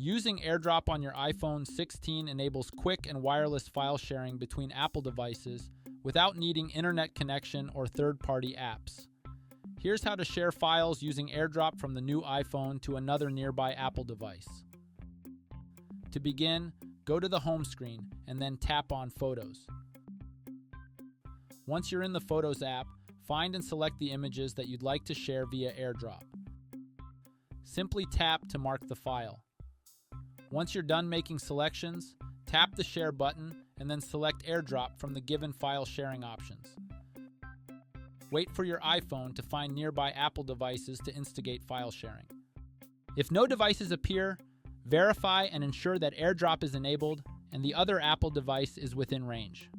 Using AirDrop on your iPhone 16 enables quick and wireless file sharing between Apple devices without needing internet connection or third-party apps. Here's how to share files using AirDrop from the new iPhone to another nearby Apple device. To begin, go to the home screen and then tap on Photos. Once you're in the Photos app, find and select the images that you'd like to share via AirDrop. Simply tap to mark the file. Once you're done making selections, tap the Share button and then select AirDrop from the given file sharing options. Wait for your iPhone to find nearby Apple devices to instigate file sharing. If no devices appear, verify and ensure that AirDrop is enabled and the other Apple device is within range.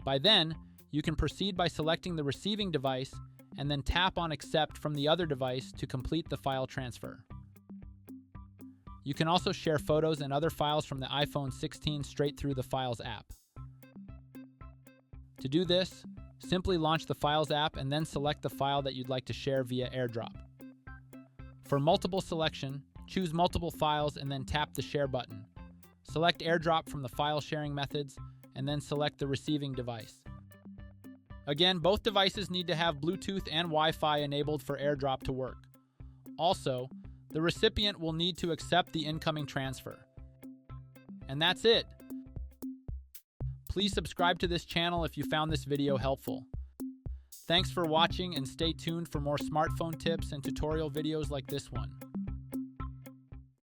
By then, you can proceed by selecting the receiving device and then tap on Accept from the other device to complete the file transfer. You can also share photos and other files from the iPhone 16 straight through the Files app. To do this, simply launch the Files app and then select the file that you'd like to share via AirDrop. For multiple selection, choose multiple files and then tap the Share button. Select AirDrop from the file sharing methods and then select the receiving device. Again, both devices need to have Bluetooth and Wi-Fi enabled for AirDrop to work. Also, the recipient will need to accept the incoming transfer. And that's it. Please subscribe to this channel if you found this video helpful. Thanks for watching and stay tuned for more smartphone tips and tutorial videos like this one.